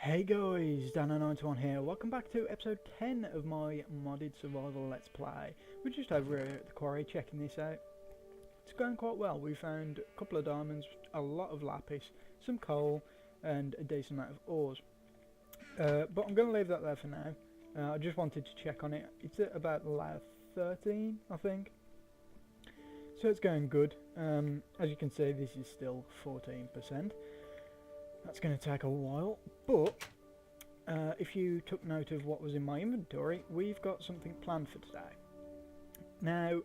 Hey guys, Dano91 here. Welcome back to episode 10 of my modded survival let's play. We're just over here at the quarry checking this out. It's going quite well. We found a couple of diamonds, a lot of lapis, some coal and a decent amount of ores. But I'm going to leave that there for now. I just wanted to check on it. It's at about layer 13 I think. So it's going good. As you can see, this is still 14%. That's going to take a while, but if you took note of what was in my inventory, we've got something planned for today. Now,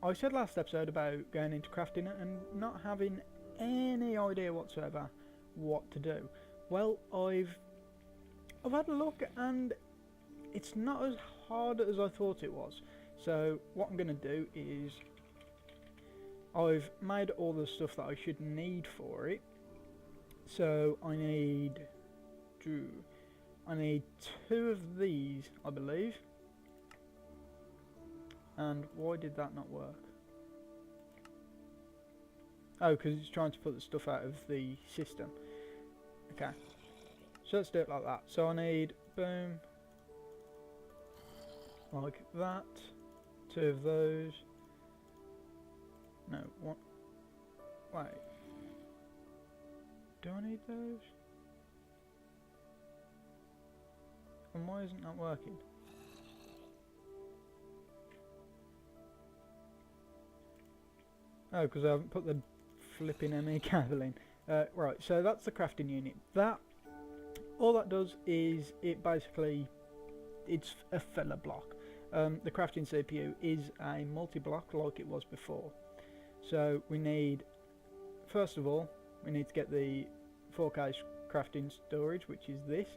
I said last episode about going into crafting and not having any idea whatsoever what to do. Well, I've had a look and it's not as hard as I thought it was. So what I'm going to do is I've made all the stuff that I should need for it. So I need two of these, I believe. And why did that not work? Oh, because it's trying to put the stuff out of the system. Okay, so let's do it like that. So I need, boom, like that. Two of those. No, one. Wait. Do I need those? And why isn't that working? Oh, because I haven't put the flipping ME cable in. Right, so that's the crafting unit. All that does is it basically, it's a filler block. The crafting CPU is a multi-block like it was before. So we need, first of all, we need to get the 4K crafting storage, which is this,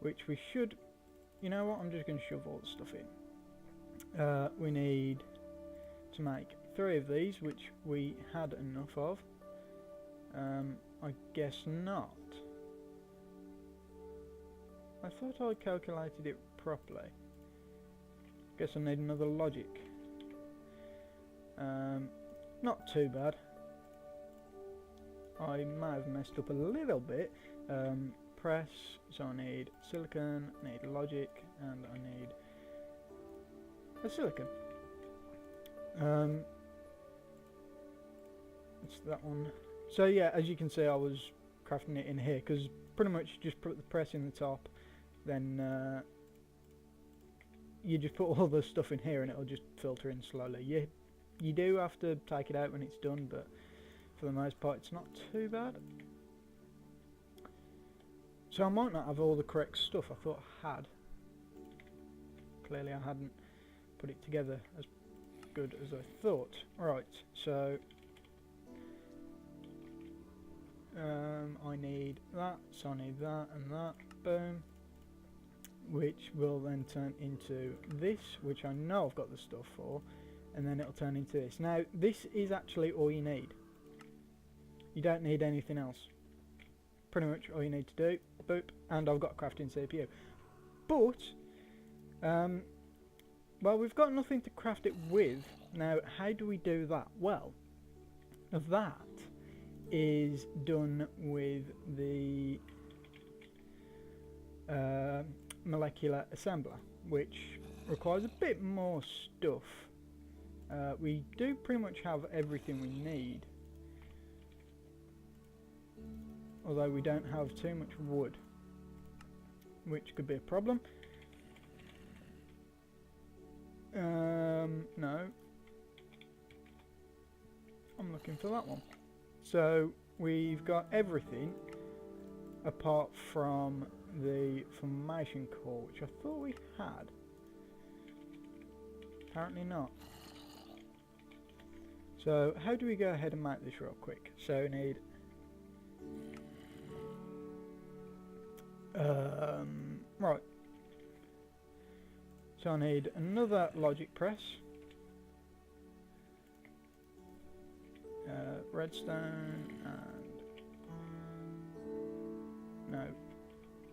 which we should, you know what, I'm just going to shove all the stuff in. We need to make 3 of these, which we had enough of. I guess not. I thought I calculated it properly. Guess I need another logic. Not too bad. I may have messed up a little bit. Press, so I need silicon, I need logic, and I need a silicon. It's that one. So yeah, as you can see, I was crafting it in here because pretty much just put the press in the top, then you just put all the stuff in here and it'll just filter in slowly. You do have to take it out when it's done, but for the most part it's not too bad. So I might not have all the correct stuff I thought I had. Clearly I hadn't put it together as good as I thought. Right, so I need that, so I need that and that, boom, which will then turn into this, which I know I've got the stuff for, and then it'll turn into this. Now this is actually all you need. You don't need anything else. Pretty much all you need to do, boop, and I've got a crafting CPU. But, well, we've got nothing to craft it with. Now, how do we do that? Well, that is done with the molecular assembler, which requires a bit more stuff. We do pretty much have everything we need. Although we don't have too much wood, which could be a problem. No. I'm looking for that one. So we've got everything apart from the formation core, which I thought we had. Apparently not. So how do we go ahead and make this real quick? So we need right. So I need another logic press, redstone, and no,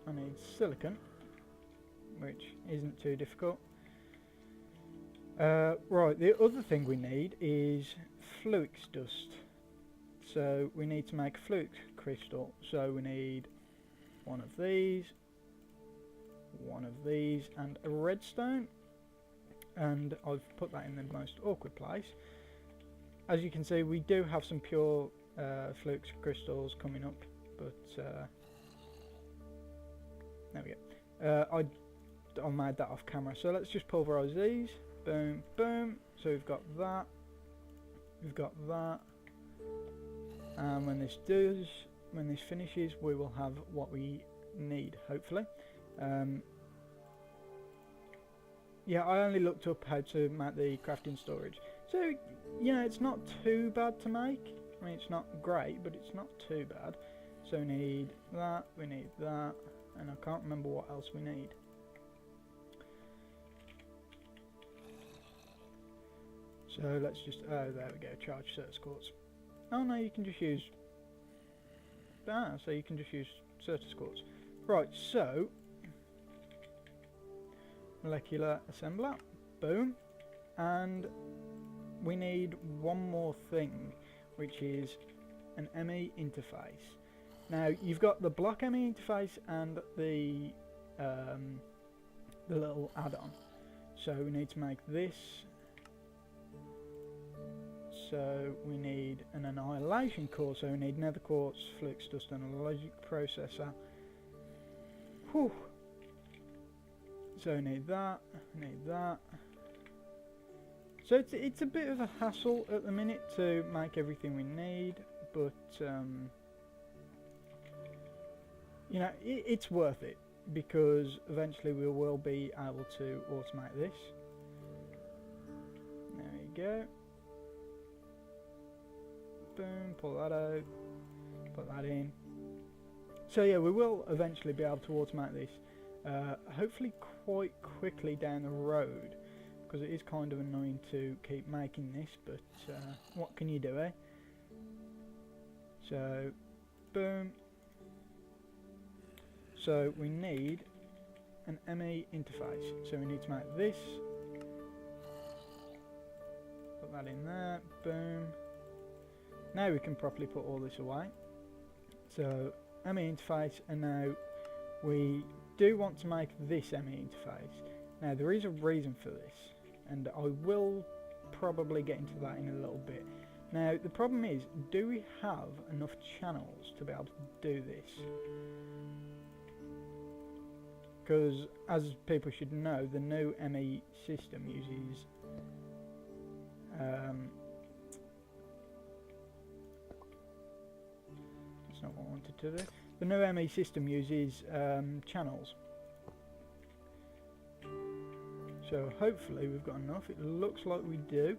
I need silicon, which isn't too difficult. Right, the other thing we need is fluix dust. So we need to make a fluix crystal. So we need one of these, and a redstone. And I've put that in the most awkward place. As you can see, we do have some pure flux crystals coming up, but there we go. I made that off camera, so let's just pulverise these. Boom, boom. So we've got that, and when this finishes, we will have what we need, hopefully. Yeah, I only looked up how to make the crafting storage. So, yeah, it's not too bad to make. I mean, it's not great, but it's not too bad. So we need that, and I can't remember what else we need. So let's just, oh, there we go, charge Certus quartz. Oh no, you can just use, so you can just use Certus quartz. Right, so, molecular assembler, boom, and we need one more thing, which is an ME interface. Now you've got the block ME interface and the little add-on. So we need to make this. So we need an annihilation core. So we need nether quartz, flux dust, and a logic processor. Whew. So we need that. So it's a bit of a hassle at the minute to make everything we need, but you know, it's worth it, because eventually we will be able to automate this. There you go. Boom, pull that out, put that in. So yeah, we will eventually be able to automate this, hopefully quite quickly down the road, because it is kind of annoying to keep making this, but what can you do, eh? So, boom. So we need an ME interface. So we need to make this. Put that in there. Boom. Now we can properly put all this away. So ME interface, and now we do want to make this ME interface. Now there is a reason for this, and I will probably get into that in a little bit. Now the problem is, do we have enough channels to be able to do this? Because, as people should know, the new ME system uses that's not what I wanted to do. The new ME system uses channels. So hopefully we've got enough. It looks like we do.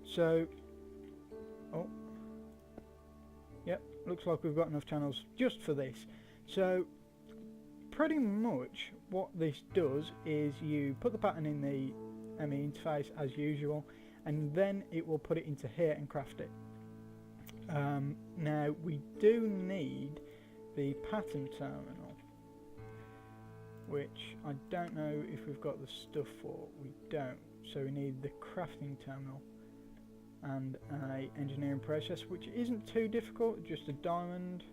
So, oh, yep, looks like we've got enough channels just for this. So pretty much what this does is you put the pattern in the ME interface as usual, and then it will put it into here and craft it. Now we do need the pattern terminal, which I don't know if we've got the stuff for. We don't, so we need the crafting terminal and a engineering process, which isn't too difficult, just a diamond,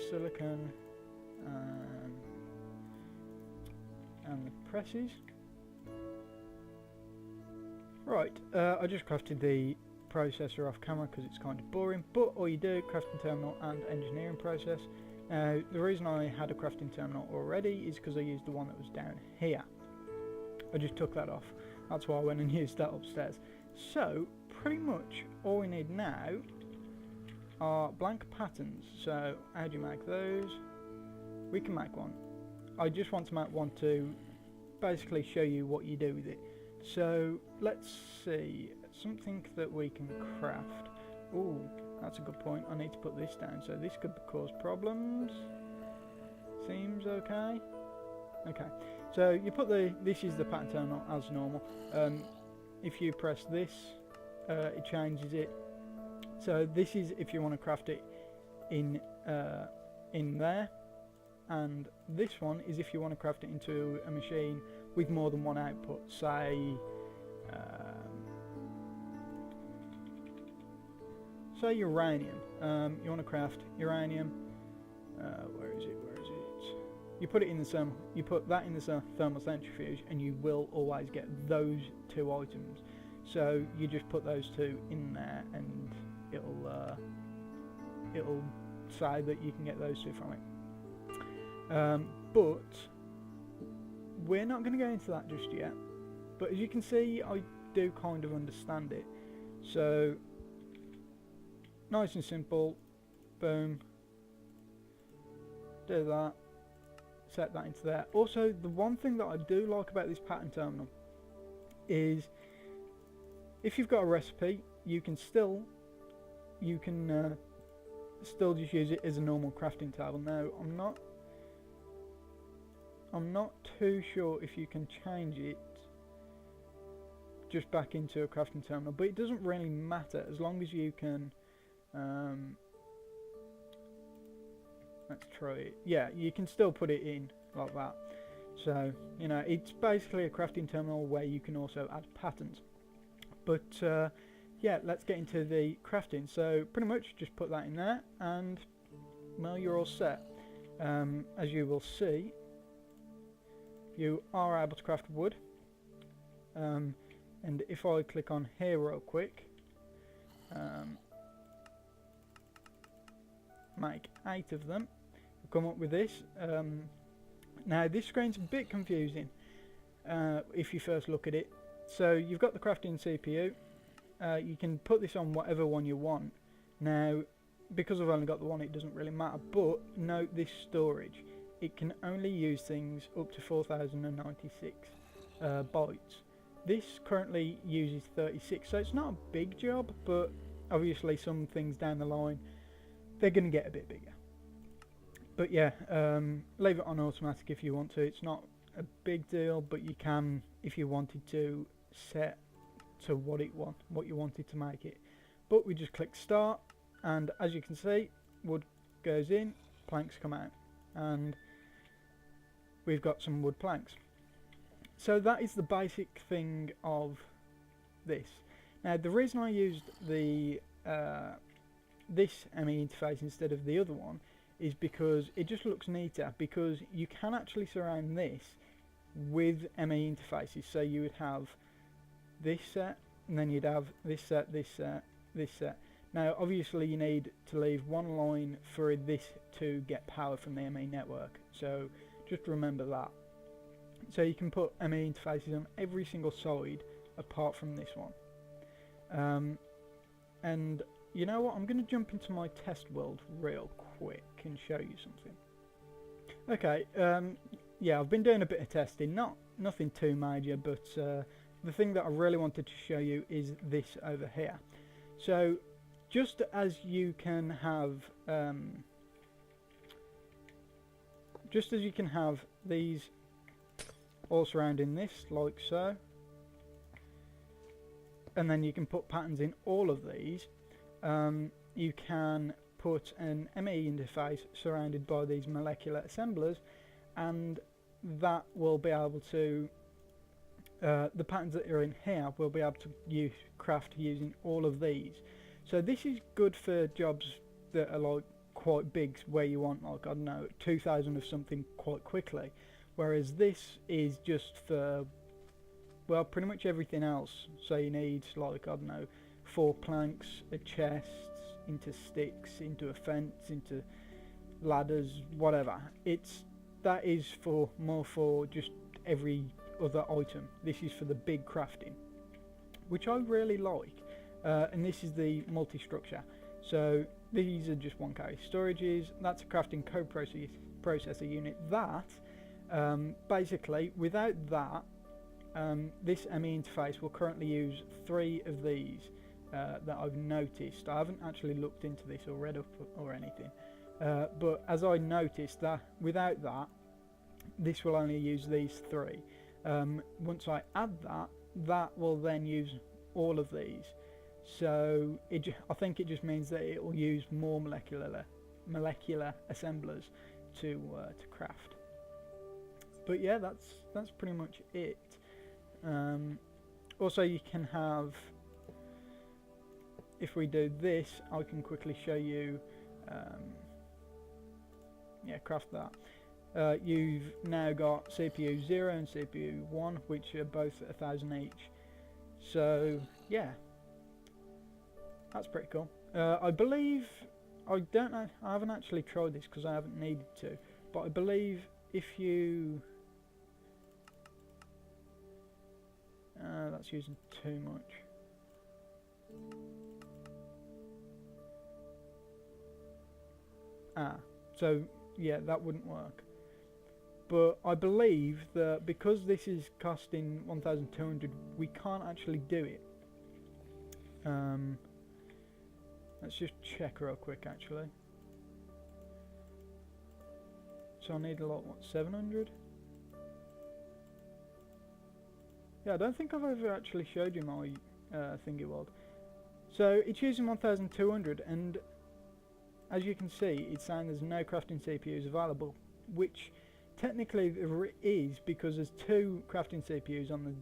silicon, and the presses. Right, I just crafted the processor off camera because it's kind of boring, but all you do, crafting terminal and engineering process. Now the reason I had a crafting terminal already is because I used the one that was down here. I just took that off, that's why I went and used that upstairs. So pretty much all we need now are blank patterns. So how do you make those? We can make one. I just want to make one to basically show you what you do with it. So let's see, something that we can craft. Ooh, that's a good point. I need to put this down, so this could cause problems. Seems okay. Okay, so you put this is the pattern terminal as normal. If you press this, it changes it. So this is if you want to craft it in there, and this one is if you want to craft it into a machine with more than one output, say uranium. you want to craft uranium. Where is it? You put it in the you put that in the thermal centrifuge, and you will always get those two items. So you just put those two in there, and it'll say that you can get those two from it. But we're not going to go into that just yet. But as you can see, I do kind of understand it. So nice and simple. Boom. Do that. Set that into there. Also, the one thing that I do like about this pattern terminal is if you've got a recipe, you can still just use it as a normal crafting table. Now, I'm not too sure if you can change it just back into a crafting terminal, but it doesn't really matter as long as you can. Let's try it. Yeah, you can still put it in like that. So, you know, it's basically a crafting terminal where you can also add patterns. But yeah, let's get into the crafting. So pretty much just put that in there, and well, you're all set. As you will see, you are able to craft wood. And if I click on here real quick, make 8 of them, we'll come up with this. Now this screen's a bit confusing if you first look at it. So you've got the crafting CPU. You can put this on whatever one you want. Now, because I've only got the one, it doesn't really matter, but note this storage. It can only use things up to 4096 bytes. This currently uses 36, so it's not a big job, but obviously some things down the line, they're going to get a bit bigger. But yeah, leave it on automatic if you want to. It's not a big deal, but you can, if you wanted to, set to what you wanted to make it. But we just click start, and as you can see, wood goes in, planks come out, and we've got some wood planks. So that is the basic thing of this. Now the reason I used the this ME interface instead of the other one is because it just looks neater, because you can actually surround this with ME interfaces. So you would have this set, and then you'd have this set, this set, this set. Now obviously you need to leave one line for this to get power from the ME network, so just remember that. So you can put ME interfaces on every single side apart from this one. And you know what, I'm going to jump into my test world real quick and show you something. Okay, yeah, I've been doing a bit of testing, nothing too major, but the thing that I really wanted to show you is this over here. So just as you can have these all surrounding this, like so, and then you can put patterns in all of these, you can put an ME interface surrounded by these molecular assemblers, and that will be able to the patterns that are in here will be able to craft using all of these. So this is good for jobs that are like quite big, where you want, like, I don't know, 2000 of something quite quickly, whereas this is just for, well, pretty much everything else. So you need, like, I don't know, 4 planks, a chest, into sticks, into a fence, into ladders, whatever. That is for more for just every other item. This is for the big crafting, which I really like. And this is the multi-structure. So these are just 1K storages. That's a crafting co-processor unit. That basically, without that, this ME interface will currently use 3 of these that I've noticed. I haven't actually looked into this or read up or anything, but as I noticed, that without that, this will only use these 3. Once I add that, that will then use all of these. So I think it just means that it will use more molecular assemblers to craft. But yeah, that's pretty much it. Also, you can have, if we do this, I can quickly show you, yeah, craft that. You've now got CPU 0 and CPU 1, which are both 1,000 each. So yeah, that's pretty cool. I believe, I don't know, I haven't actually tried this because I haven't needed to, but I believe if you, that's using too much. So yeah, that wouldn't work. But I believe that because this is costing 1,200, we can't actually do it. Let's just check real quick actually. So I need a lot, what, 700? Yeah, I don't think I've ever actually showed you my thingy world. So it's using 1,200, and as you can see, it's saying there's no crafting CPUs available, which technically there is, because there's 2 crafting CPUs on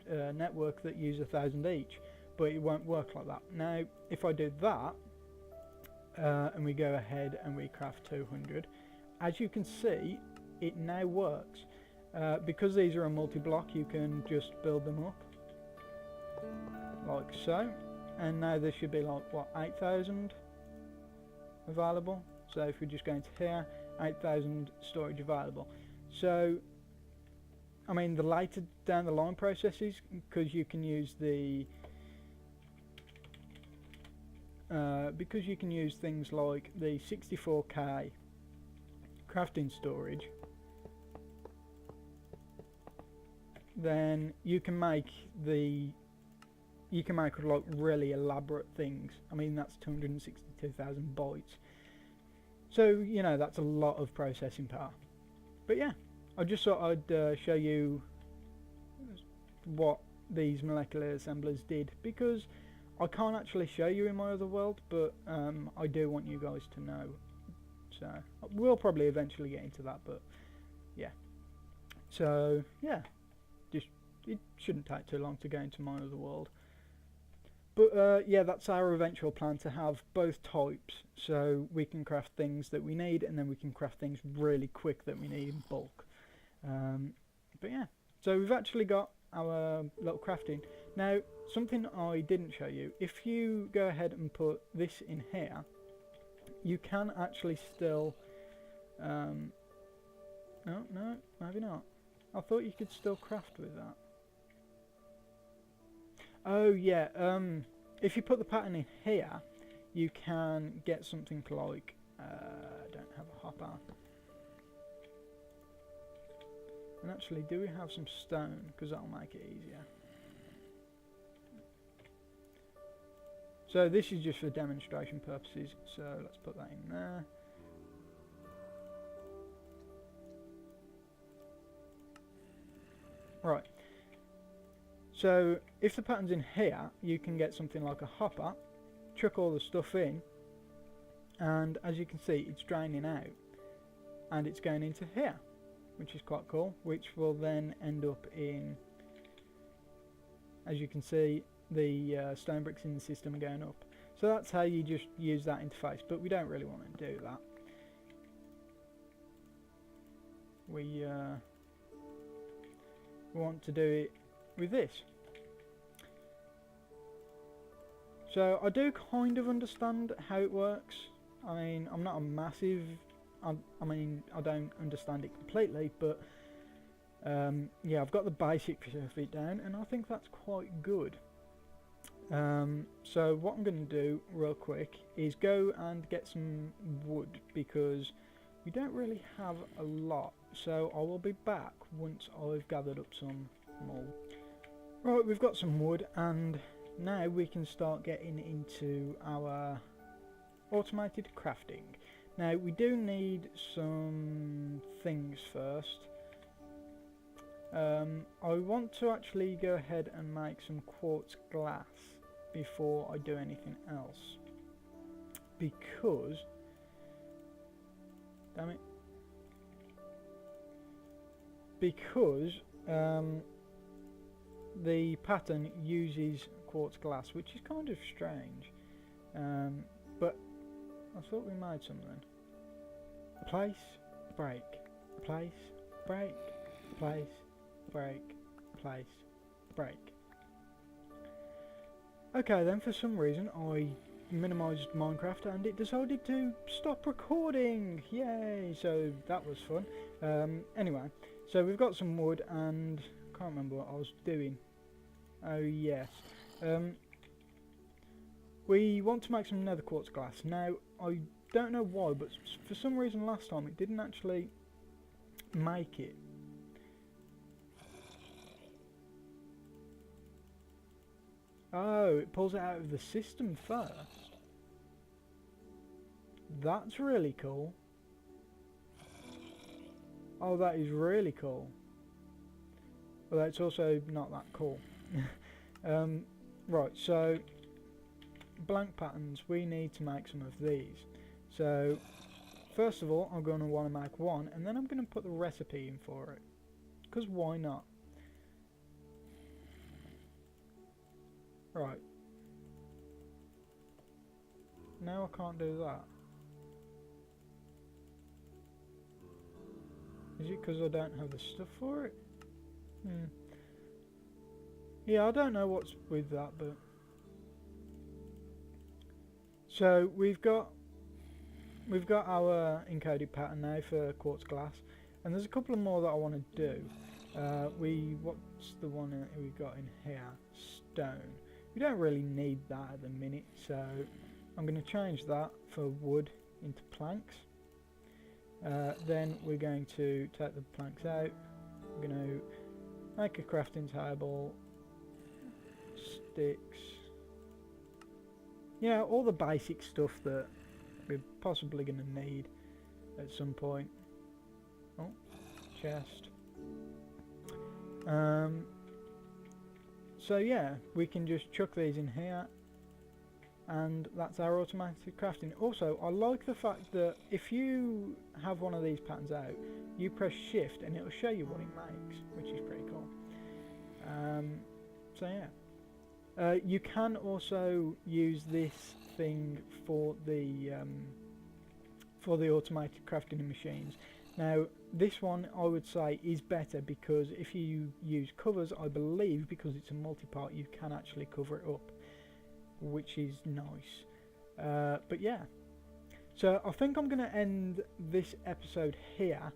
the network that use 1,000 each, but it won't work like that. Now, if I do that, and we go ahead and we craft 200, as you can see, it now works. Because these are a multi-block, you can just build them up, like so, and now there should be like, what, 8,000 available. So if we just go into here, 8,000 storage available. So I mean, the later down the line processes, because you can use the things like the 64K crafting storage, then you can make like really elaborate things. I mean, that's 262,000 bytes. So, you know, that's a lot of processing power. But yeah, I just thought I'd show you what these molecular assemblers did, because I can't actually show you in my other world, but I do want you guys to know. So we'll probably eventually get into that, but yeah. So yeah, just it shouldn't take too long to go into my other world. But yeah, that's our eventual plan, to have both types, so we can craft things that we need, and then we can craft things really quick that we need in bulk. But yeah, so we've actually got our little crafting. Now, something I didn't show you, if you go ahead and put this in here, you can actually still... no, maybe not. I thought you could still craft with that. Oh yeah, if you put the pattern in here, you can get something like, I don't have a hopper. And actually, do we have some stone? Because that'll make it easier. So this is just for demonstration purposes, so let's put that in there. Right. So if the pattern's in here, you can get something like a hopper, chuck all the stuff in, and as you can see, it's draining out, and it's going into here, which is quite cool, which will then end up in, as you can see, the stone bricks in the system are going up. So that's how you just use that interface, but we don't really want to do that. We want to do it with this. So I do kind of understand how it works. I mean, I'm not a massive... I mean, I don't understand it completely, but yeah, I've got the basics of it down, and I think that's quite good. So what I'm going to do real quick is go and get some wood, because we don't really have a lot. So I will be back once I've gathered up some more. Right, we've got some wood, and now we can start getting into our automated crafting. Now we do need some things first. I want to actually go ahead and make some quartz glass before I do anything else, because, damn it, because the pattern uses quartz glass, which is kind of strange. But I thought we made something. Place, break, place, break, place, break, place, break. Okay then, for some reason I minimised Minecraft and it decided to stop recording. Yay! So that was fun. Anyway, so we've got some wood and I can't remember what I was doing. Oh yes. We want to make some nether quartz glass. Now I don't know why, but for some reason last time it didn't actually make it. Oh, it pulls it out of the system first. That's really cool. Oh, that is really cool. Well, it's also not that cool. Right, so blank patterns, we need to make some of these. So first of all, I'm going to want to make one, and then I'm going to put the recipe in for it, because why not? Right, now I can't do that. Is it because I don't have the stuff for it? Yeah, I don't know what's with that, but so we've got our encoded pattern now for quartz glass, and there's a couple of more that I want to do. What's the one that we got in here? Stone. We don't really need that at the minute, so I'm going to change that for wood into planks. Then we're going to take the planks out. We're going to make a crafting table, sticks, you know, all the basic stuff that we're possibly going to need at some point. Oh, chest. So yeah, we can just chuck these in here, and that's our automatic crafting. Also, I like the fact that if you have one of these patterns out, you press shift and it'll show you what it makes, which is pretty cool. So yeah, you can also use this thing for the automated crafting machines. Now this one I would say is better because if you use covers, I believe because it's a multi-part you can actually cover it up, which is nice. But yeah, so I think I'm going to end this episode here,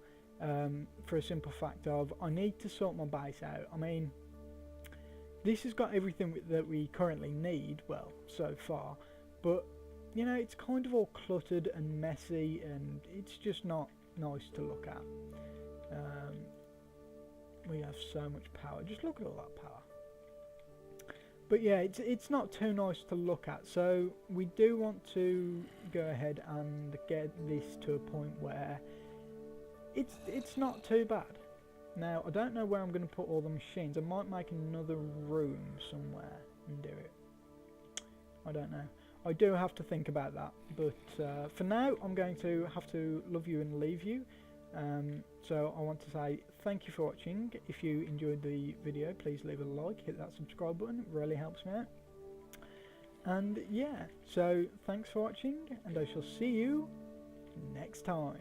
for a simple fact of I need to sort my base out. I mean, this has got everything that we currently need, well, so far, but you know, it's kind of all cluttered and messy and it's just not nice to look at. We have so much power, just look at all that power. But yeah, it's not too nice to look at, so we do want to go ahead and get this to a point where it's not too bad. Now I don't know where I'm going to put all the machines. I might make another room somewhere and do it. I don't know. I do have to think about that, but for now I'm going to have to love you and leave you. So I want to say thank you for watching. If you enjoyed the video, please leave a like, hit that subscribe button, it really helps me out. And yeah, so thanks for watching, and I shall see you next time.